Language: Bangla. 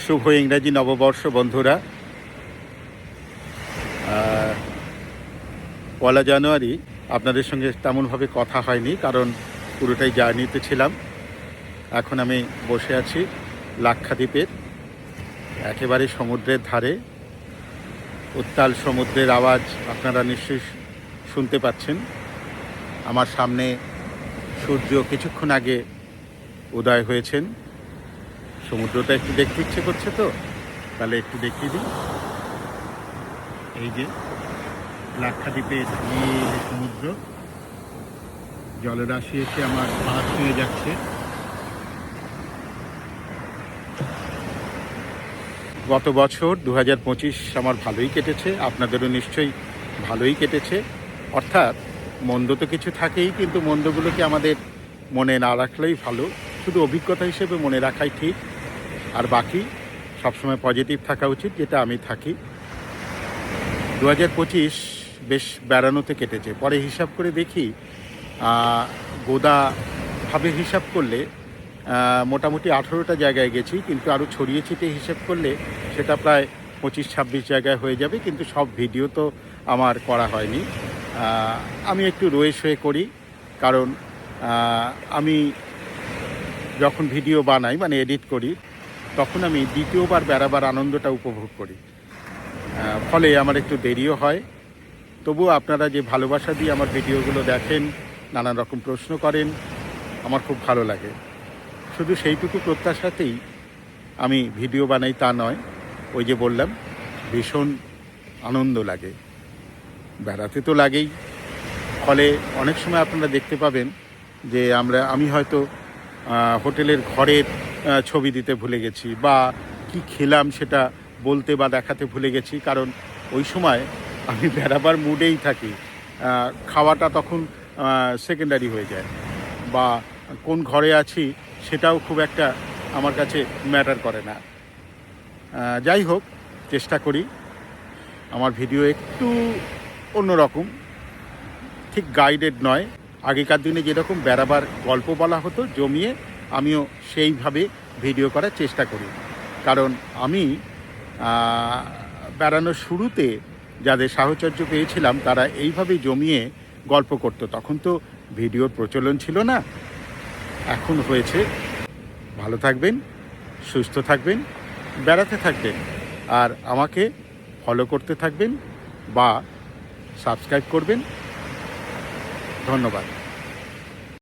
শুভ ইংরাজি নববর্ষ বন্ধুরা। 1 জানুয়ারি আপনাদের সঙ্গে তেমনভাবে কথা হয়নি, কারণ পুরোটাই জার্নিতে ছিলাম। এখন আমি বসে আছি লাক্ষাদ্বীপের একেবারে সমুদ্রের ধারে। উত্তাল সমুদ্রের আওয়াজ আপনারা নিশ্চয়ই শুনতে পাচ্ছেন। আমার সামনে সূর্য কিছুক্ষণ আগে উদয় হয়েছেন। সমুদ্রটা একটু দেখতে ইচ্ছে করছে, তো তাহলে একটু দেখিয়ে দিই। এই যে লাক্ষাদ্বীপের নীল সমুদ্র, জলরাশি এসে আমার পা ছুঁয়ে যাচ্ছে। গত বছর 2025 আমার ভালোই কেটেছে, আপনাদেরও নিশ্চয়ই ভালোই কেটেছে। অর্থাৎ মন্দ তো কিছু থাকেই, কিন্তু মন্দগুলোকে আমাদের মনে না রাখলেই ভালো। শুধু অভিজ্ঞতা হিসেবে মনে রাখাই ঠিক, আর বাকি সবসময় পজিটিভ থাকা উচিত, যেটা আমি থাকি। 2025 বেশ বেড়ানোতে কেটেছে। পরে হিসাব করে দেখি, গোদাভাবে হিসাব করলে মোটামুটি 18টা জায়গায় গেছি, কিন্তু আরও ছড়িয়ে ছিটিয়ে হিসাব করলে সেটা প্রায় 25-26 জায়গায় হয়ে যাবে। কিন্তু সব ভিডিও তো আমার করা হয়নি। আমি একটু রয়ে শয়ে করি, কারণ আমি যখন ভিডিও বানাই, মানে এডিট করি, তখন আমি দ্বিতীয়বার বেড়াবার আনন্দটা উপভোগ করি। ফলে আমার একটু দেরিও হয়। তবুও আপনারা যে ভালোবাসা দিয়ে আমার ভিডিওগুলো দেখেন, নানান রকম প্রশ্ন করেন, আমার খুব ভালো লাগে। শুধু সেইটুকু প্রত্যাশাতেই আমি ভিডিও বানাই তা নয়। ওই যে বললাম, ভীষণ আনন্দ লাগে, বেড়াতে তো লাগেই। ফলে অনেক সময় আপনারা দেখতে পাবেন যে আমি হয়তো হোটেলের ঘরের ছবি দিতে ভুলে গেছি, বা কি খেলাম সেটা বলতে বা দেখাতে ভুলে গেছি, কারণ ওই সময় আমি বেড়াবার মুডেই থাকি। খাওয়াটা তখন সেকেন্ডারি হয়ে যায়, বা কোন ঘরে আছি সেটাও খুব একটা আমার কাছে ম্যাটার করে না। যাই হোক, চেষ্টা করি আমার ভিডিও একটু অন্যরকম, ঠিক গাইডেড নয়। আগেকার দিনে যেরকম বেড়াবার গল্প বলা হতো জমিয়ে, আমিও সেইভাবে ভিডিও করার চেষ্টা করি। কারণ আমি বেড়ানোর শুরুতে যাদের সাহচর্য পেয়েছিলাম, তারা এইভাবেই জমিয়ে গল্প করতো। তখন তো ভিডিওর প্রচলন ছিল না, এখন হয়েছে। ভালো থাকবেন, সুস্থ থাকবেন, বেড়াতে থাকবেন, আর আমাকে ফলো করতে থাকবেন বা সাবস্ক্রাইব করবেন। ধন্যবাদ।